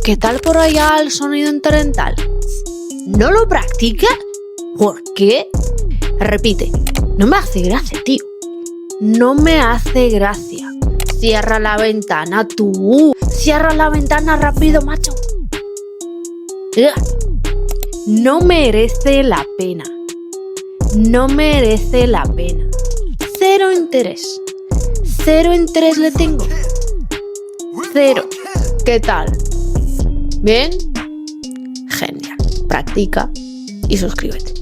¿Qué tal por allá el sonido incidental? ¿No lo practica? ¿Por qué? Repite. No me hace gracia, tío. No me hace gracia. Cierra la ventana, tú. Cierra la ventana rápido, macho. No merece la pena. No merece la pena. 0 interés. 0 interés le tengo. 0. ¿Qué tal? ¿Bien? Genial. Practica y suscríbete.